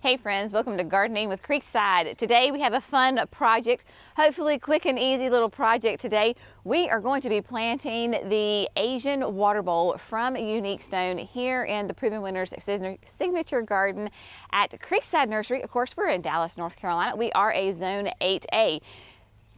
Hey friends, welcome to Gardening with Creekside. Today we have a fun project, hopefully quick and easy little project today. We are going to be planting the Asian water bowl from Unique Stone here in the Proven Winners Signature Garden at Creekside Nursery. Of course, we're in Dallas, North Carolina. We are a Zone 8A.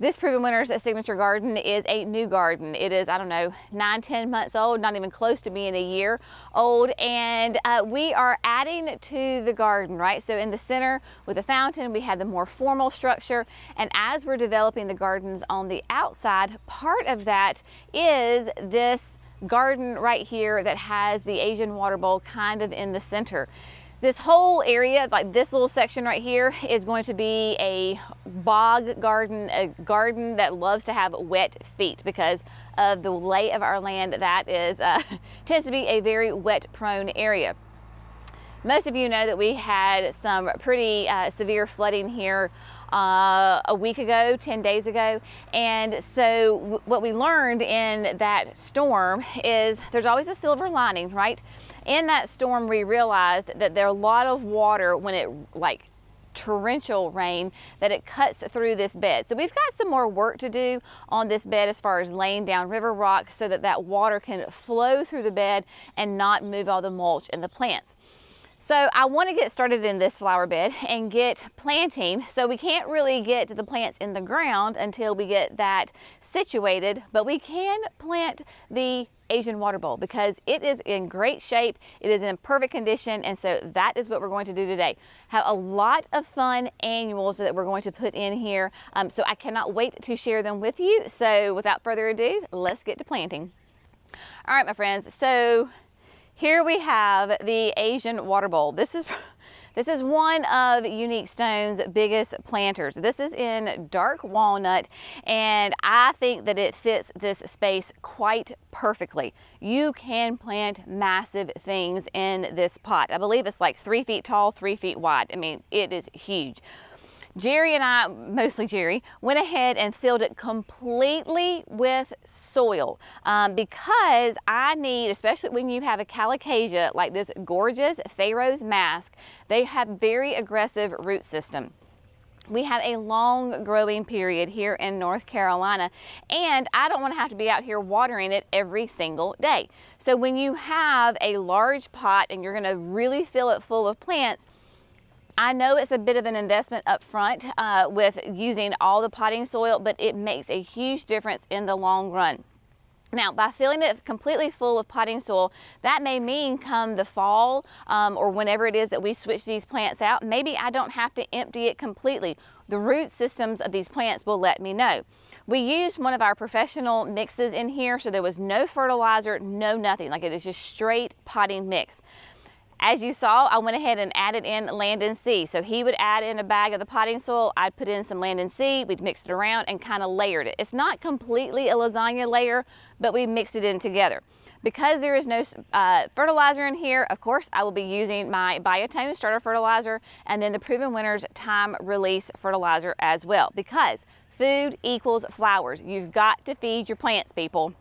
This Proven Winners Signature Garden is a new garden. It is, I don't know, 9-10 months old, not even close to being a year old. And we are adding to the garden, right? So in the center with the fountain, we have the more formal structure. And as we're developing the gardens on the outside, part of that is this garden right here that has the Asian water bowl kind of in the center. This whole area, like this little section right here, is going to be a bog garden, a garden that loves to have wet feet because of the lay of our land. That is tends to be a very wet prone area. Most of you know that we had some pretty severe flooding here a week ago, 10 days ago. And so what we learned in that storm is there's always a silver lining, right? In that storm, we realized that there are a lot of water when it like torrential rain, that it cuts through this bed. So we've got some more work to do on this bed as far as laying down river rock so that that water can flow through the bed and not move all the mulch and the plants. So I want to get started in this flower bed and get planting. So we can't really get the plants in the ground until we get that situated, but we can plant the Asian water bowl because it is in great shape. It is in perfect condition. And so that is what we're going to do today. Have a lot of fun annuals that we're going to put in here. So I cannot wait to share them with you. So without further ado, let's get to planting. All right, my friends. So here we have the Asian water bowl. This is one of Unique Stone's biggest planters. This is in dark walnut, and I think that it fits this space quite perfectly. You can plant massive things in this pot. I believe it's like 3 feet tall, 3 feet wide. I mean, it is huge. Jerry and I, mostly Jerry, went ahead and filled it completely with soil because I need, especially when you have a calicasia like this gorgeous Pharaoh's mask, they have very aggressive root system. We have a long growing period here in North Carolina, and I don't want to have to be out here watering it every single day. So when you have a large pot and you're going to really fill it full of plants, I know it's a bit of an investment up front with using all the potting soil, but it makes a huge difference in the long run. Now, by filling it completely full of potting soil, that may mean come the fall or whenever it is that we switch these plants out, maybe I don't have to empty it completely. The root systems of these plants will let me know. We used one of our professional mixes in here, so there was no fertilizer, no nothing. Like it is just straight potting mix. As you saw, I went ahead and added in Land and Sea. So he would add in a bag of the potting soil, I'd put in some Land and Sea, we'd mix it around and kind of layered it. It's not completely a lasagna layer, but we mixed it in together. Because there is no fertilizer in here, of course, I will be using my Biotone starter fertilizer and then the Proven Winners time release fertilizer as well. Because food equals flowers. You've got to feed your plants, people.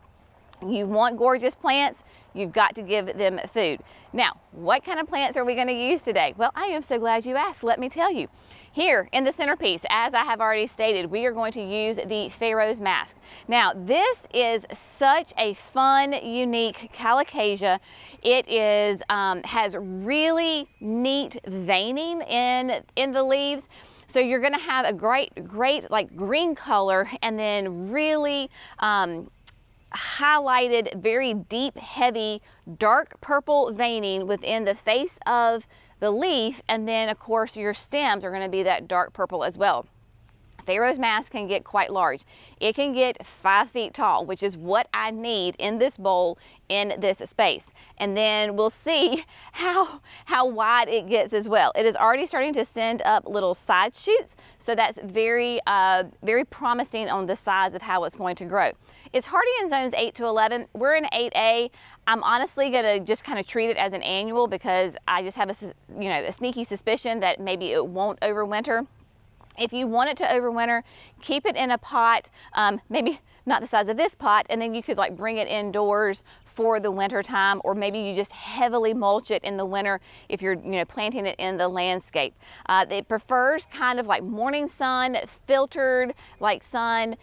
You want gorgeous plants, you've got to give them food. Now, what kind of plants are we going to use today? Well, I am so glad you asked. Let me tell you. Here in the centerpiece, as I have already stated, we are going to use the Pharaoh's mask. Now, this is such a fun, unique calicasia. It is has really neat veining in the leaves. So you're going to have a great like green color and then really highlighted, very deep, heavy, dark purple veining within the face of the leaf, and then of course your stems are going to be that dark purple as well. Pharaoh's mask can get quite large. It can get 5 feet tall, which is what I need in this bowl in this space. And then we'll see how wide it gets as well. It is already starting to send up little side shoots, so that's very promising on the size of how it's going to grow. It's hardy in zones 8 to 11. We're in 8A. I'm honestly going to just kind of treat it as an annual because I just have a sneaky suspicion that maybe it won't overwinter. If you want it to overwinter, keep it in a pot, maybe not the size of this pot, and then you could like bring it indoors for the winter time, or maybe you just heavily mulch it in the winter if you're planting it in the landscape. It prefers kind of like morning sun, filtered like sun,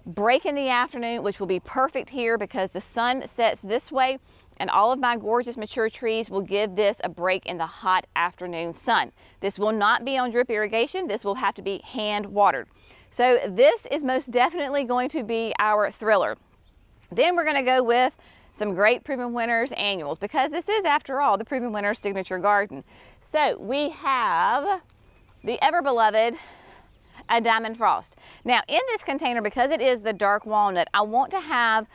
break in the afternoon, which will be perfect here because the sun sets this way, and all of my gorgeous mature trees will give this a break in the hot afternoon sun. This will not be on drip irrigation. This will have to be hand watered. So this is most definitely going to be our thriller. Then we're going to go with some great Proven Winners annuals, because this is, after all, the Proven Winners signature garden. So we have the ever beloved Diamond Frost. Now in this container, because it is the dark walnut, I want to have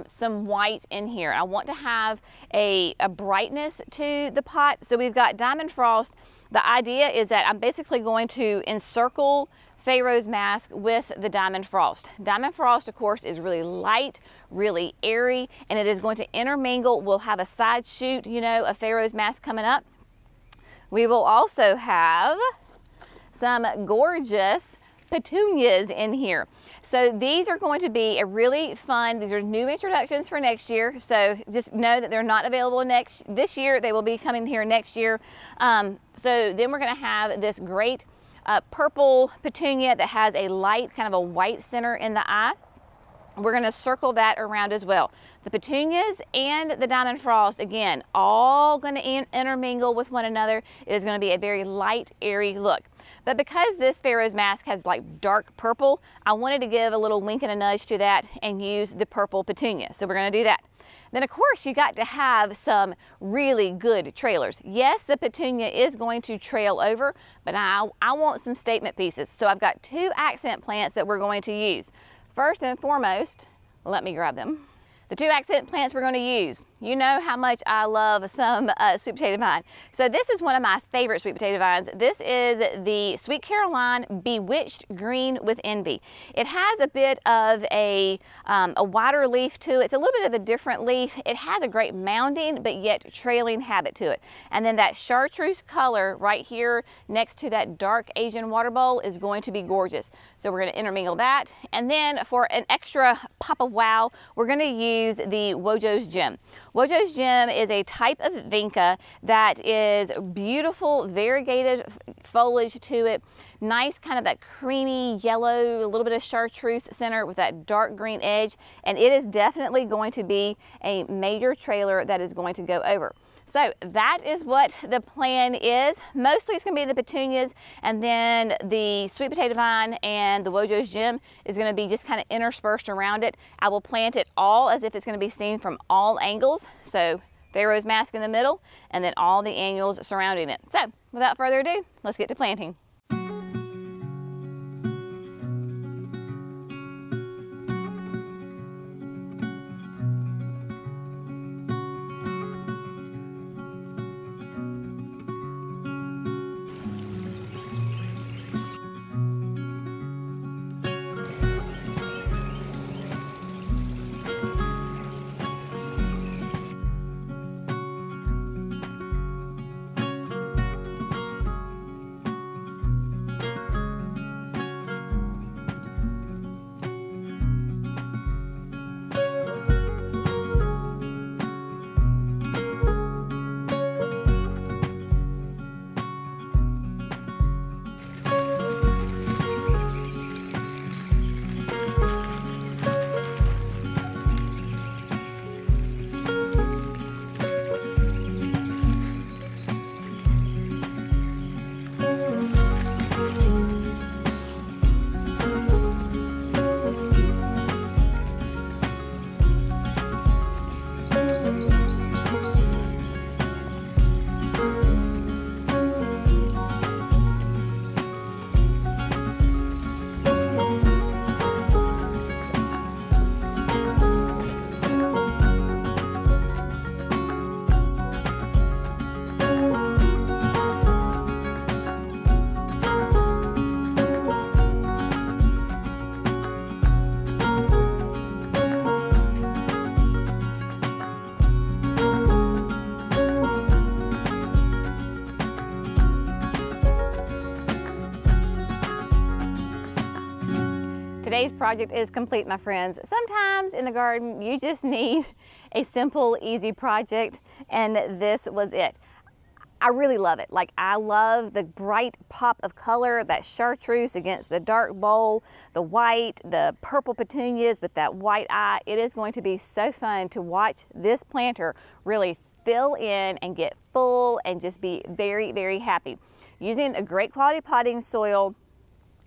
some white in here. I want to have a brightness to the pot. So we've got Diamond Frost. The idea is that I'm basically going to encircle Pharaoh's Mask with the Diamond Frost. Diamond Frost, of course, is really light, really airy, and it is going to intermingle. We'll have a side shoot, of Pharaoh's Mask coming up. We will also have some gorgeous petunias in here. So these are going to be a really fun, these are new introductions for next year. So just know that they're not available this year. They will be coming here next year. So then we're going to have this great purple petunia that has a light, kind of a white center in the eye. We're going to circle that around as well. The petunias and the Diamond Frost, again, all going to intermingle with one another. It is going to be a very light, airy look. But because this Pharaoh's Mask has like dark purple, I wanted to give a little wink and a nudge to that and use the purple petunia. So we're going to do that. Then of course you got to have some really good trailers. Yes, the petunia is going to trail over, but I want some statement pieces. So I've got two accent plants that we're going to use. First and foremost, let me grab them. The two accent plants we're going to use. You know how much I love some sweet potato vine. So this is one of my favorite sweet potato vines. This is the Sweet Caroline Bewitched Green with Envy. It has a bit of a wider leaf to it. It's a little bit of a different leaf. It has a great mounding but yet trailing habit to it. And then that chartreuse color right here next to that dark Asian water bowl is going to be gorgeous. So we're going to intermingle that. And then for an extra pop of wow, we're going to use the Wojo's Gem. Wojo's Gem is a type of vinca that is beautiful, variegated foliage to it. Nice kind of that creamy yellow, a little bit of chartreuse center with that dark green edge. And it is definitely going to be a major trailer that is going to go over. So that is what the plan is. Mostly it's going to be the petunias, and then the sweet potato vine and the Wojo's Gem is going to be just kind of interspersed around it. I will plant it all as if it's going to be seen from all angles. So Pharaoh's Mask in the middle, and then all the annuals surrounding it. So without further ado, let's get to planting. Today's project is complete, my friends. Sometimes in the garden, you just need a simple, easy project, and this was it. I really love it. Like, I love the bright pop of color, that chartreuse against the dark bowl, the white, the purple petunias with that white eye. It is going to be so fun to watch this planter really fill in and get full and just be very, very happy. Using a great quality potting soil,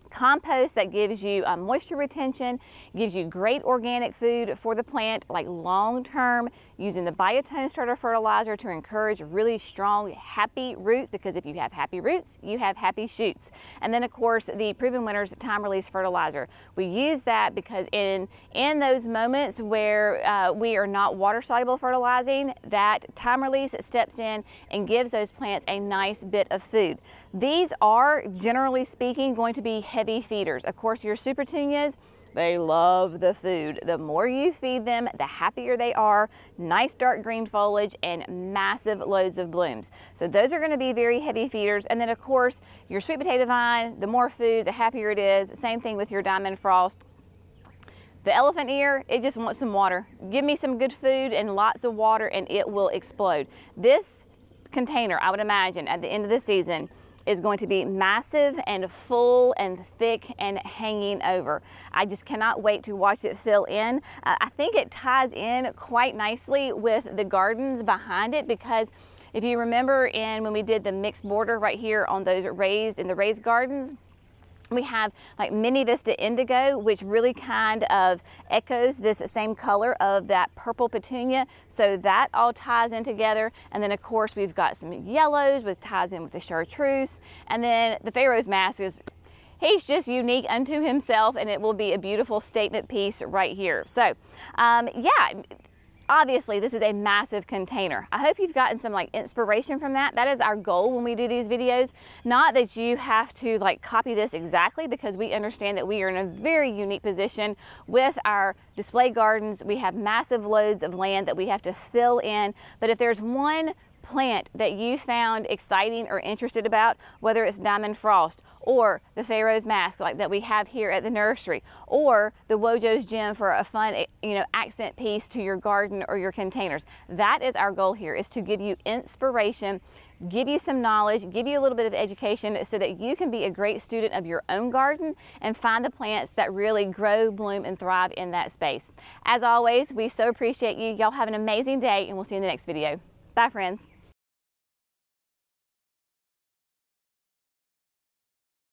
compost that gives you moisture retention, gives you great organic food for the plant, like long term, using the Biotone starter fertilizer to encourage really strong, happy roots, because if you have happy roots, you have happy shoots. And then of course, the Proven Winners time release fertilizer. We use that because in those moments where we are not water soluble fertilizing, that time release steps in and gives those plants a nice bit of food. These are, generally speaking, going to be heavy feeders. Of course, your super petunias, they love the food. The more you feed them, the happier they are. Nice dark green foliage and massive loads of blooms. So those are going to be very heavy feeders. And then of course, your sweet potato vine, the more food, the happier it is. Same thing with your diamond frost. The elephant ear, it just wants some water. Give me some good food and lots of water and it will explode. This container, I would imagine, at the end of the season, is going to be massive and full and thick and hanging over. I just cannot wait to watch it fill in. I think it ties in quite nicely with the gardens behind it, because if you remember when we did the mixed border right here on those raised gardens, we have like Mini Vista Indigo, which really kind of echoes this same color of that purple petunia. So that all ties in together. And then of course we've got some yellows, which ties in with the chartreuse. And then the Pharaoh's Mask he's just unique unto himself, and it will be a beautiful statement piece right here. So yeah. Obviously, this is a massive container. I hope you've gotten some inspiration from that. That is our goal when we do these videos. Not that you have to copy this exactly, because we understand that we are in a very unique position with our display gardens. We have massive loads of land that we have to fill in. But if there's one plant that you found exciting or interested about, whether it's diamond frost or the Pharaoh's Mask that we have here at the nursery, or the Wojo's Gem for a fun accent piece to your garden or your containers, that is our goal here, is to give you inspiration, give you some knowledge, give you a little bit of education so that you can be a great student of your own garden and find the plants that really grow, bloom, and thrive in that space. As always, we so appreciate you. Y'all have an amazing day, and we'll see you in the next video. Bye, friends.